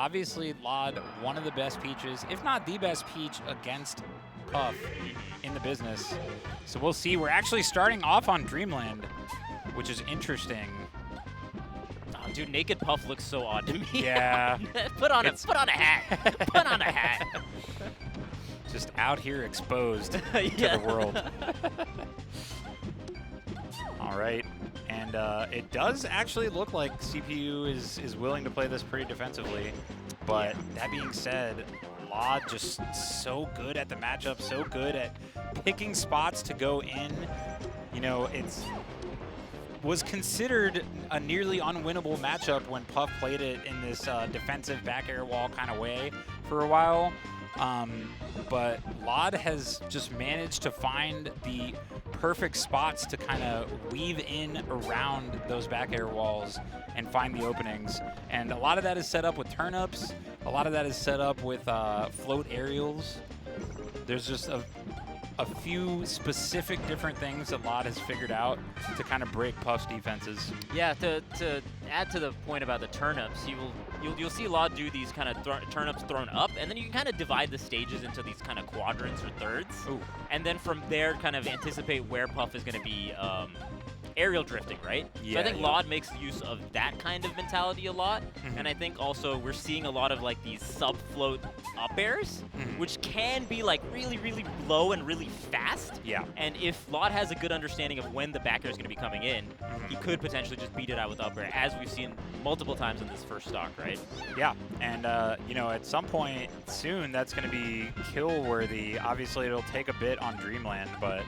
obviously lloD, one of the best Peaches, if not the best Peach against Puff in the business. So we'll see. We're actually starting off on Dreamland, which is interesting. Oh, dude, naked Puff looks so odd to me. Yeah. put on a hat. Put on a hat. Just out here exposed to Yeah. the world. All right. And it does actually look like CPU is willing to play this pretty defensively. But that being said, lloD just so good at the matchup, so good at picking spots to go in. You know, was considered a nearly unwinnable matchup when Puff played it in this defensive back air wall kind of way for a while. But lloD has just managed to find the perfect spots to kind of weave in around those back air walls and find the openings. And a lot of that is set up with turn-ups. A lot of that is set up with float aerials. There's just a few specific different things that lloD has figured out to kind of break Puff's defenses. Yeah, to add to the point about the turnips, you'll see lloD do these kind of turnips thrown up, and then you can kind of divide the stages into these kind of quadrants or thirds. Ooh. And then from there kind of anticipate where Puff is going to be aerial drifting, right? Yeah, so I think yeah. lloD makes use of that kind of mentality a lot, and I think also we're seeing a lot of like these sub-float up airs, which can be like really, really low and really fast. Yeah. And if lloD has a good understanding of when the back air is going to be coming in, he could potentially just beat it out with up air, as we've seen multiple times in this first stock, right? Yeah, and you know, at some point soon, that's going to be kill-worthy. Obviously, it'll take a bit on Dreamland, but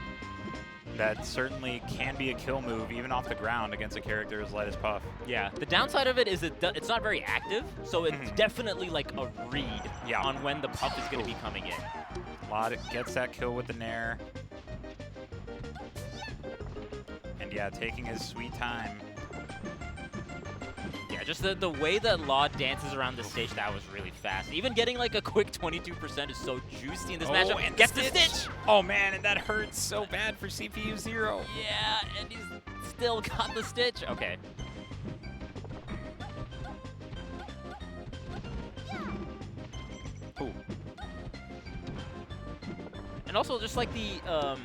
that certainly can be a kill move, even off the ground, against a character as light as Puff. Yeah. The downside of it is it's not very active, so it's definitely like a read on when the Puff is going to be coming in. lloD gets that kill with the Nair. And yeah, taking his sweet time. Yeah, just the way that lloD dances around the stage, that was really fast. Even getting like a quick 22% is so juicy in this matchup. And gets the stitch! Oh man, and that hurts so bad for CPU0. Yeah, and he's still got the stitch. Okay. Ooh. And also just like the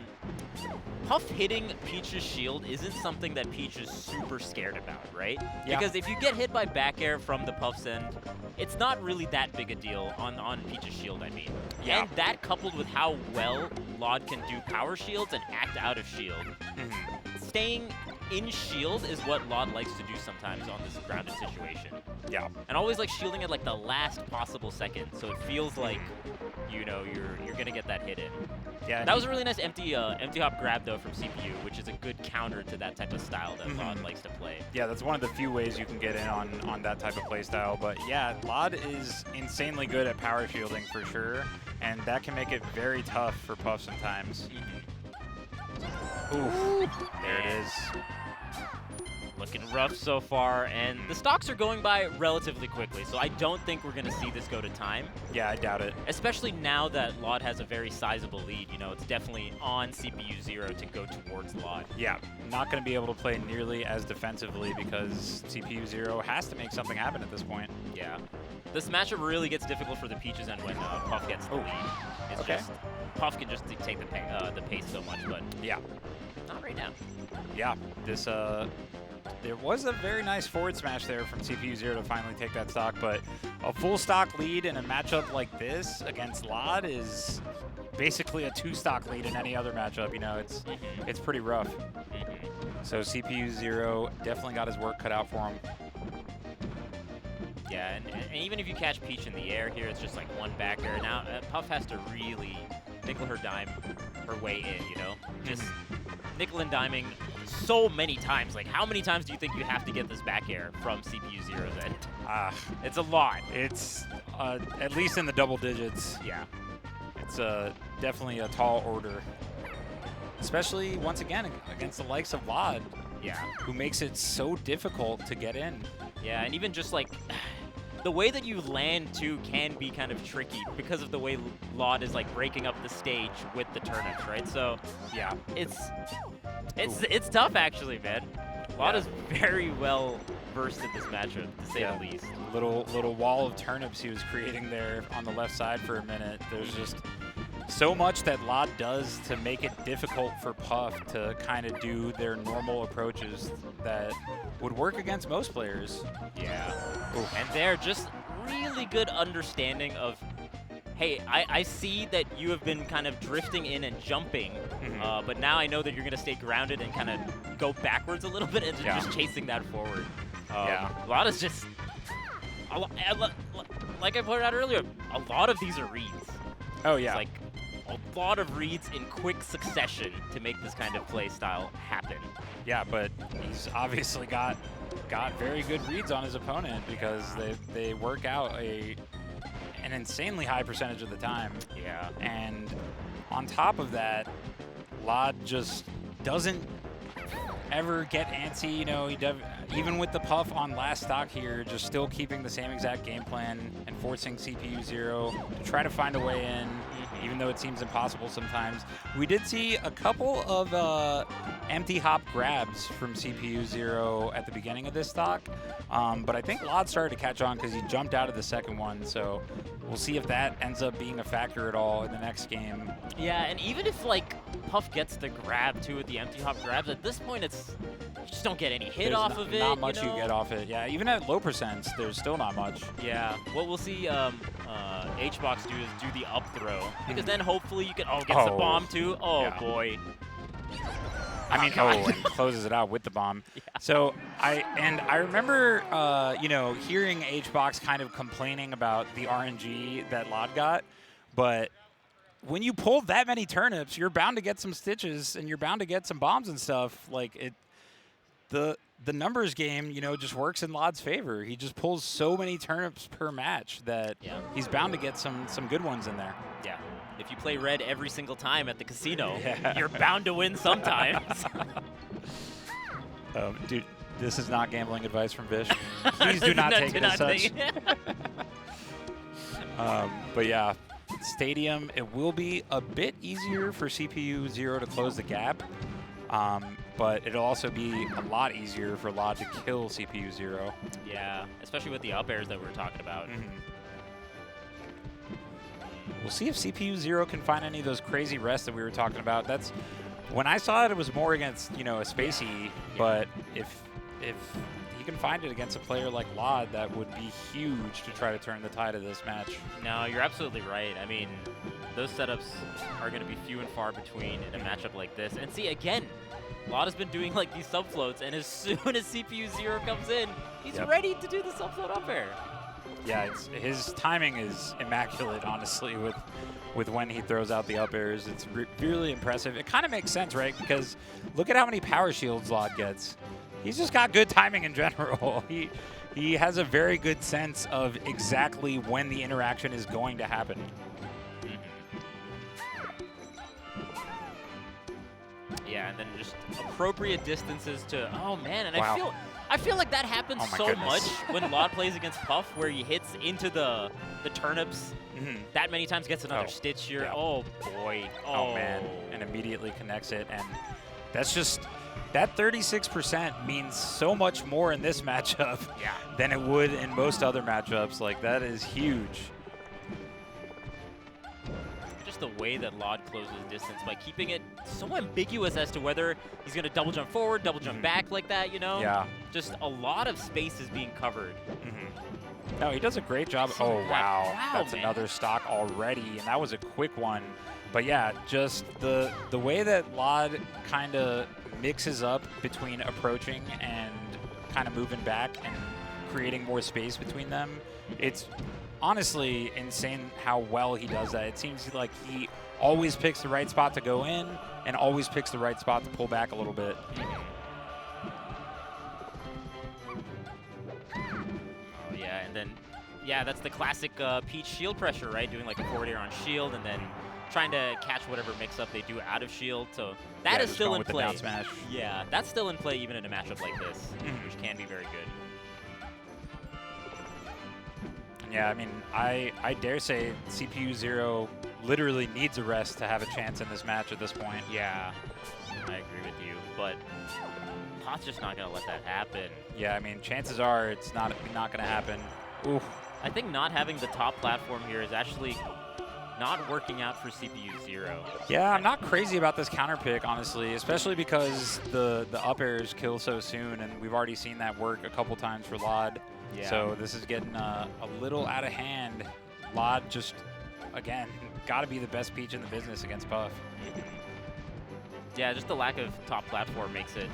Puff hitting Peach's shield isn't something that Peach is super scared about, right? Yeah. Because if you get hit by back air from the Puff's end, it's not really that big a deal on Peach's shield, I mean. Yeah. And that coupled with how well lloD can do power shields and act out of shield, staying in shield is what lloD likes to do sometimes on this grounded situation. Yeah. And always like shielding at like the last possible second, so it feels like, you know, you're gonna get that hit in. Yeah. That was a really nice empty hop grab though from CPU, which is a good counter to that type of style that lloD likes to play. Yeah, that's one of the few ways you can get in on that type of play style. But yeah, lloD is insanely good at power shielding for sure, and that can make it very tough for Puff sometimes. Ooh, there it is. Looking rough so far, and the stocks are going by relatively quickly, so I don't think we're going to see this go to time. Yeah, I doubt it. Especially now that lloD has a very sizable lead. You know, it's definitely on CPU0 to go towards lloD. Yeah, not going to be able to play nearly as defensively because CPU0 has to make something happen at this point. Yeah. This matchup really gets difficult for the Peaches end when Puff gets the lead. It's just, Puff can just dictate the pace so much, but yeah, not right now. Yeah, this there was a very nice forward smash there from CPU0 to finally take that stock, but a full stock lead in a matchup like this against lloD is basically a 2-stock lead in any other matchup. You know, it's pretty rough. So CPU0 definitely got his work cut out for him. Yeah, and even if you catch Peach in the air here, it's just like one back air. Now Puff has to really nickel her dime her way in, you know? Just nickel and diming so many times. Like, how many times do you think you have to get this back air from CPU0's end? It's a lot. It's at least in the double digits. Yeah. It's definitely a tall order. Especially, once again, against the likes of lloD. Yeah. Who makes it so difficult to get in. Yeah, and even just like the way that you land too can be kind of tricky because of the way lloD is like breaking up the stage with the turnips, right? So yeah, it's tough actually, man. lloD is versed in this matchup, to say the least. Little wall of turnips he was creating there on the left side for a minute. There's just so much that lloD does to make it difficult for Puff to kind of do their normal approaches that would work against most players. Yeah. Ooh. And they're just really good understanding of, hey, I see that you have been kind of drifting in and jumping, but now I know that you're going to stay grounded and kind of go backwards a little bit and just chasing that forward. lloD is just, like I pointed out earlier, a lot of these are reads. Oh, yeah. It's like a lot of reads in quick succession to make this kind of play style happen. Yeah, but he's obviously got very good reads on his opponent because they work out an insanely high percentage of the time. Yeah. And on top of that, lloD just doesn't ever get antsy. You know, even with the Puff on last stock here, just still keeping the same exact game plan and forcing CPU0 to try to find a way in, even though it seems impossible sometimes. We did see a couple of empty hop grabs from CPU0 at the beginning of this stock, but I think lloD started to catch on because he jumped out of the second one, so we'll see if that ends up being a factor at all in the next game. Yeah, and even if like Puff gets the grab too with the empty hop grabs, at this point it's you just don't get any hit off of it. Not much you you get off it. Yeah, even at low percents, there's still not much. Yeah, what we'll see HBox do is do the up throw, because then hopefully you can gets the bomb too. Oh boy. I mean, and closes it out with the bomb. Yeah. So I remember, you know, hearing HBox kind of complaining about the RNG that lloD got, but when you pull that many turnips, you're bound to get some stitches and you're bound to get some bombs and stuff. Like the numbers game, you know, just works in lloD's favor. He just pulls so many turnips per match that he's bound to get some good ones in there. Yeah. If you play red every single time at the casino, you're bound to win sometimes. Dude, this is not gambling advice from Vish. Please do not take it as such. But yeah, Stadium, it will be a bit easier for CPU0 to close the gap, but it'll also be a lot easier for lloD to kill CPU0. Yeah, especially with the up airs that we were talking about. We'll see if CPU0 can find any of those crazy rests that we were talking about. That's when I saw it was more against, you know, a spacey, but if he can find it against a player like lloD, that would be huge to try to turn the tide of this match. No, you're absolutely right. I mean, those setups are going to be few and far between in a matchup like this. And see, again, lloD has been doing like these subfloats, and as soon as CPU0 comes in, he's ready to do the subfloat up air. Yeah, his timing is immaculate, honestly, with when he throws out the up airs. It's really impressive. It kind of makes sense, right? Because look at how many power shields lloD gets. He's just got good timing in general. He has a very good sense of exactly when the interaction is going to happen. Yeah, and then just appropriate distances to, oh man, and I feel like that happens so much when lloD plays against Puff, where he hits into the turnips that many times, gets another stitch here. Yeah. Oh boy. Oh man, and immediately connects it, and that's just, that 36% means so much more in this matchup than it would in most other matchups. Like, that is huge. Just the way that lloD closes distance by keeping it so ambiguous as to whether he's going to double jump forward, double jump back like that, you know? Yeah. Just a lot of space is being covered. No, he does a great job. Oh, wow. That's another stock already, and that was a quick one. But yeah, just the way that lloD kind of mixes up between approaching and kind of moving back and creating more space between them, it's honestly insane how well he does that. It seems like he always picks the right spot to go in and always picks the right spot to pull back a little bit. Oh yeah, and then that's the classic Peach shield pressure, right? Doing like a forward air on shield and then trying to catch whatever mix-up they do out of shield. So that is still in play. Down smash. Yeah, that's still in play even in a matchup like this, which can be very good. Yeah, I mean, I dare say CPU0 literally needs a rest to have a chance in this match at this point. Yeah, I agree with you. But Pot's just not going to let that happen. Yeah, I mean, chances are it's not going to happen. Ooh. I think not having the top platform here is actually not working out for CPU0. Yeah, I'm not crazy about this counter pick, honestly, especially because the up airs kill so soon, and we've already seen that work a couple times for lloD. Yeah. So this is getting a little out of hand. lloD just, again, got to be the best Peach in the business against Puff. Yeah, just the lack of top platform makes it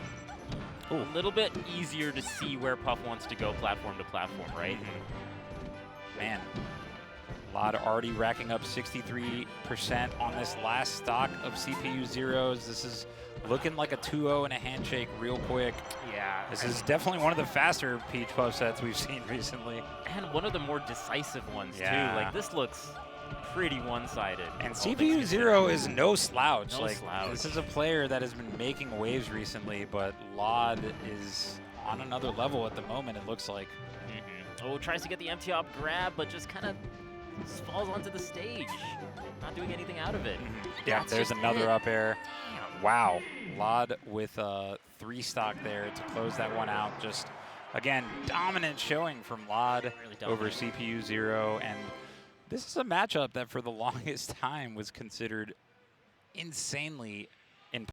a little bit easier to see where Puff wants to go platform to platform, right? Man, lloD already racking up 63% on this last stock of CPU0s. This is looking like a 2-0 and a handshake real quick. Yeah. This is definitely one of the faster Peach Puff sets we've seen recently. And one of the more decisive ones, too. Yeah. Like, this looks pretty one-sided. And CPU0 is no slouch. No like, slouch. This is a player that has been making waves recently, but lloD is on another level at the moment, it looks like. Oh, tries to get the empty op grab, but just kind of falls onto the stage. Not doing anything out of it. Yeah, That's there's just another it. up air. Damn. Wow. lloD with 3 stock there to close that one out. Just, again, dominant showing from lloD Really over dominant. CPU0. And this is a matchup that for the longest time was considered insanely